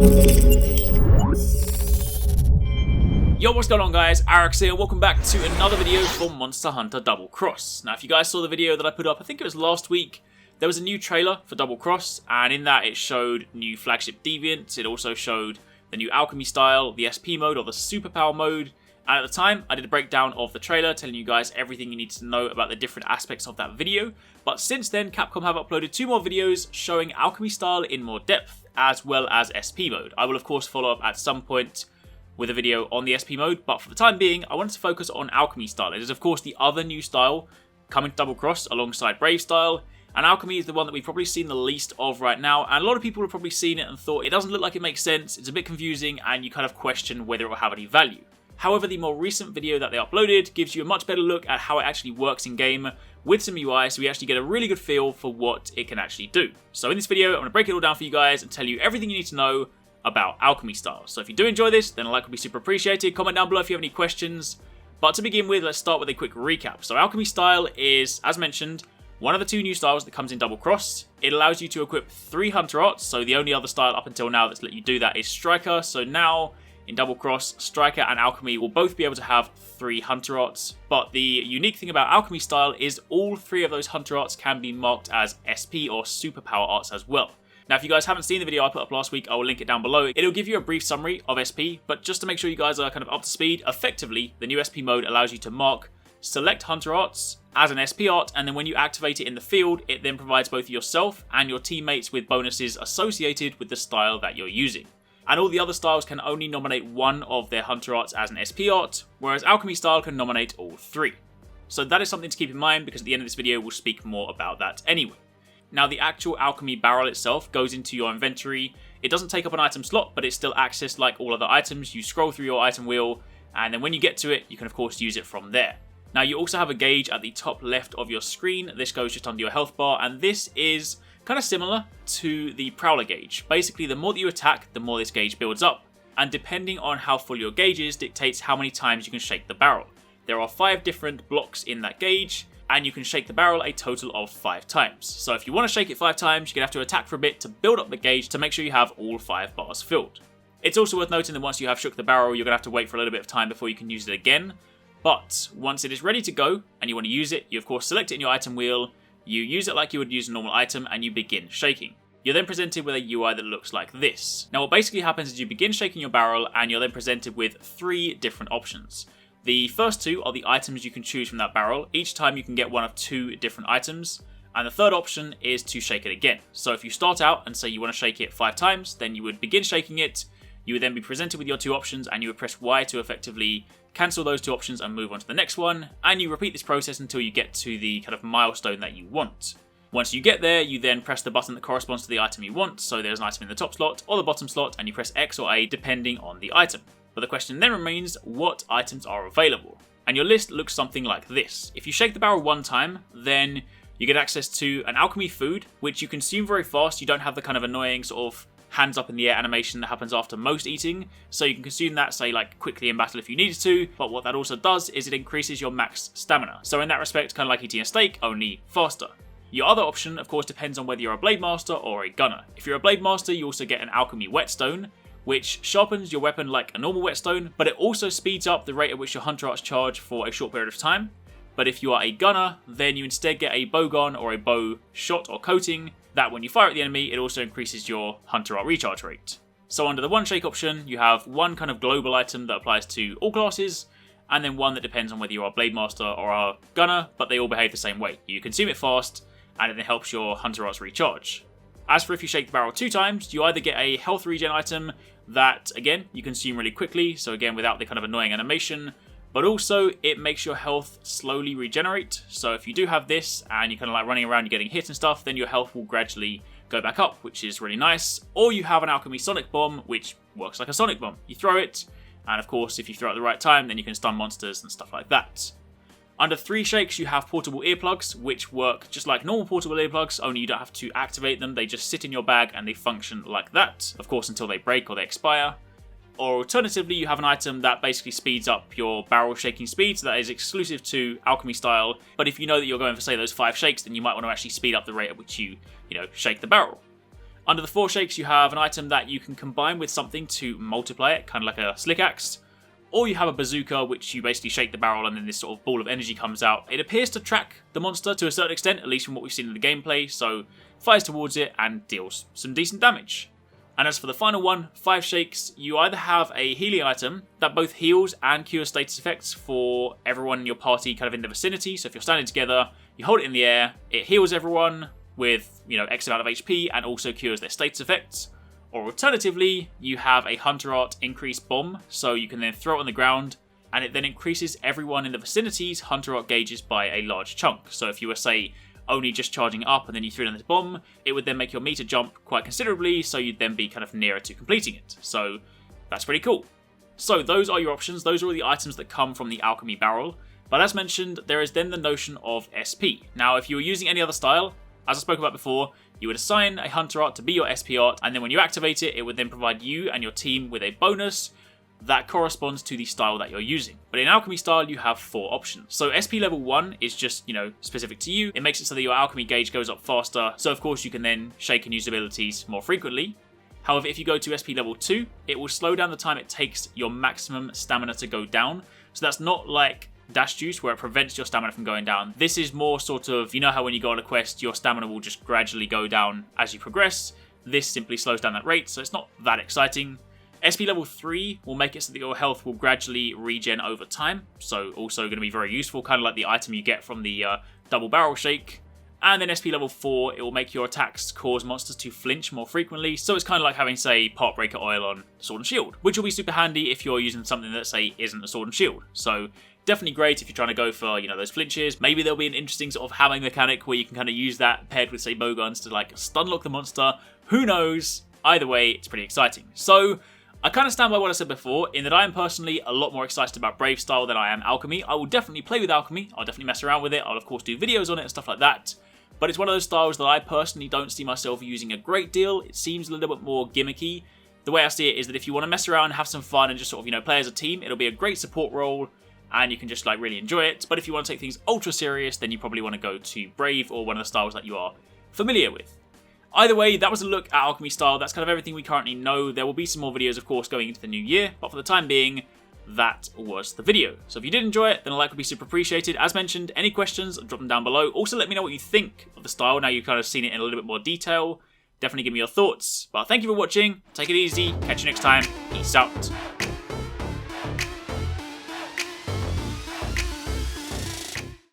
Yo, what's going on guys, Arekkz here, welcome back to another video for Monster Hunter Double Cross. Now if you guys saw the video that I put up, I think it was last week, there was a new trailer for Double Cross, and in that it showed new flagship deviants, it also showed the new Alchemy Style, the SP mode or the Superpower mode, and at the time I did a breakdown of the trailer telling you guys everything you need to know about the different aspects of that video. But since then Capcom have uploaded 2 more videos showing Alchemy Style in more depth as well as SP mode. I will of course follow up at some point with a video on the SP mode, but for the time being I wanted to focus on Alchemy Style. It is of course the other new style coming to Double Cross alongside Brave Style, and Alchemy is the one that we've probably seen the least of right now, and a lot of people have probably seen it and thought it doesn't look like it makes sense, it's a bit confusing, and you kind of question whether it will have any value. However, the more recent video that they uploaded gives you a much better look at how it actually works in game with some UI, so we actually get a really good feel for what it can actually do. So in this video I'm going to break it all down for you guys and tell you everything you need to know about Alchemy Style. So if you do enjoy this, then a like would be super appreciated. Comment down below if you have any questions. But to begin with, let's start with a quick recap. So Alchemy Style is, as mentioned, one of the 2 new styles that comes in Double Cross. It allows you to equip 3 Hunter Arts, so the only other style up until now that's let you do that is Striker. So now, in Double Cross, Striker and Alchemy will both be able to have 3 Hunter Arts. But the unique thing about Alchemy Style is all 3 of those Hunter Arts can be marked as SP or Superpower Arts as well. Now, if you guys haven't seen the video I put up last week, I will link it down below. It'll give you a brief summary of SP, but just to make sure you guys are kind of up to speed, effectively, the new SP mode allows you to mark select Hunter Arts as an SP art, and then when you activate it in the field, it then provides both yourself and your teammates with bonuses associated with the style that you're using. And all the other styles can only nominate one of their Hunter Arts as an SP art, whereas Alchemy Style can nominate all 3. So that is something to keep in mind, because at the end of this video we'll speak more about that anyway. Now, the actual Alchemy Barrel itself goes into your inventory. It doesn't take up an item slot, but it's still accessed like all other items. You scroll through your item wheel, and then when you get to it, you can of course use it from there. Now, you also have a gauge at the top left of your screen. This goes just under your health bar, and this is kind of similar to the Prowler gauge. Basically, the more that you attack, the more this gauge builds up, and depending on how full your gauge is, dictates how many times you can shake the barrel. There are 5 different blocks in that gauge, and you can shake the barrel a total of 5 times. So if you want to shake it 5 times, you're going to have to attack for a bit to build up the gauge to make sure you have all 5 bars filled. It's also worth noting that once you have shook the barrel, you're going to have to wait for a little bit of time before you can use it again. But once it is ready to go, and you want to use it, you of course select it in your item wheel, you use it like you would use a normal item, and you begin shaking. You're then presented with a UI that looks like this. Now what basically happens is you begin shaking your barrel, and you're then presented with 3 different options. The first 2 are the items you can choose from that barrel. Each time you can get one of 2 different items. And the third option is to shake it again. So if you start out and say you want to shake it 5 times, then you would begin shaking it. You would then be presented with your 2 options, and you would press Y to effectively cancel those 2 options and move on to the next one. And you repeat this process until you get to the kind of milestone that you want. Once you get there, you then press the button that corresponds to the item you want. So there's an item in the top slot or the bottom slot, and you press X or A depending on the item. But the question then remains, what items are available? And your list looks something like this. If you shake the barrel 1 time, then you get access to an alchemy food, which you consume very fast. You don't have the kind of annoying sort of hands up in the air animation that happens after most eating. So you can consume that, say, like quickly in battle if you needed to. But what that also does is it increases your max stamina. So in that respect, kind of like eating a steak, only faster. Your other option, of course, depends on whether you're a Blade Master or a Gunner. If you're a Blade Master, you also get an Alchemy Whetstone, which sharpens your weapon like a normal whetstone, but it also speeds up the rate at which your Hunter Arts charge for a short period of time. But if you are a gunner, then you instead get a bowgun or a bow shot or coating, that when you fire at the enemy, it also increases your Hunter Art recharge rate. So under the one shake option, you have one kind of global item that applies to all classes, and then one that depends on whether you are a Blade Master or a gunner, but they all behave the same way. You consume it fast, and it then helps your Hunter Arts recharge. As for if you shake the barrel 2 times, you either get a health regen item that, again, you consume really quickly, so again, without the kind of annoying animation, but also it makes your health slowly regenerate. So if you do have this, and you're kind of like running around, you're getting hit and stuff, then your health will gradually go back up, which is really nice. Or you have an Alchemy Sonic Bomb, which works like a Sonic Bomb. You throw it, and of course, if you throw it at the right time, then you can stun monsters and stuff like that. Under 3 shakes, you have portable earplugs, which work just like normal portable earplugs, only you don't have to activate them. They just sit in your bag and they function like that, of course, until they break or they expire. Or alternatively, you have an item that basically speeds up your barrel shaking speed, so that is exclusive to Alchemy Style. But if you know that you're going for, say, those 5 shakes, then you might want to actually speed up the rate at which you shake the barrel. Under the 4 shakes, you have an item that you can combine with something to multiply it, kind of like a slick axe. Or you have a bazooka, which you basically shake the barrel and then this sort of ball of energy comes out. It appears to track the monster to a certain extent, at least from what we've seen in the gameplay, so fires towards it and deals some decent damage. And as for the final one, 5 shakes, you either have a healing item that both heals and cures status effects for everyone in your party kind of in the vicinity. So if you're standing together, you hold it in the air, it heals everyone with, X amount of HP and also cures their status effects. Or alternatively, you have a Hunter Art increased bomb, so you can then throw it on the ground, and it then increases everyone in the vicinity's Hunter Art gauges by a large chunk. So if you were, say, only just charging up and then you threw down this bomb, it would then make your meter jump quite considerably, so you'd then be kind of nearer to completing it. So that's pretty cool. So those are your options, those are all the items that come from the Alchemy Barrel, but as mentioned, there is then the notion of SP. Now, if you were using any other style, as I spoke about before, you would assign a Hunter Art to be your SP art, and then when you activate it, it would then provide you and your team with a bonus that corresponds to the style that you're using. But in Alchemy Style, you have 4 options. So SP level 1 is just, specific to you. It makes it so that your alchemy gauge goes up faster, so of course you can then shake and use abilities more frequently. However, if you go to SP level 2, it will slow down the time it takes your maximum stamina to go down. So that's not like Dash Juice, where it prevents your stamina from going down. This is more sort of, how when you go on a quest, your stamina will just gradually go down as you progress. This simply slows down that rate, so it's not that exciting. SP level 3 will make it so that your health will gradually regen over time, so also going to be very useful, kind of like the item you get from the double barrel shake. And then SP level 4, it will make your attacks cause monsters to flinch more frequently, so it's kind of like having, say, Part Breaker Oil on Sword and Shield, which will be super handy if you're using something that, say, isn't a Sword and Shield. So definitely great if you're trying to go for, those flinches. Maybe there'll be an interesting sort of hammering mechanic where you can kind of use that paired with, say, bowguns to, like, stun lock the monster. Who knows? Either way, it's pretty exciting. So I kind of stand by what I said before, in that I am personally a lot more excited about Brave Style than I am Alchemy. I will definitely play with Alchemy, I'll definitely mess around with it, I'll of course do videos on it and stuff like that, but it's one of those styles that I personally don't see myself using a great deal. It seems a little bit more gimmicky. The way I see it is that if you want to mess around, have some fun and just sort of, play as a team, it'll be a great support role and you can just like really enjoy it. But if you want to take things ultra serious, then you probably want to go to Brave or one of the styles that you are familiar with. Either way, that was a look at Alchemy Style. That's kind of everything we currently know. There will be some more videos, of course, going into the new year, but for the time being, that was the video. So if you did enjoy it, then a like would be super appreciated. As mentioned, any questions, drop them down below. Also, let me know what you think of the style. Now you've kind of seen it in a little bit more detail. Definitely give me your thoughts. But thank you for watching. Take it easy. Catch you next time. Peace out.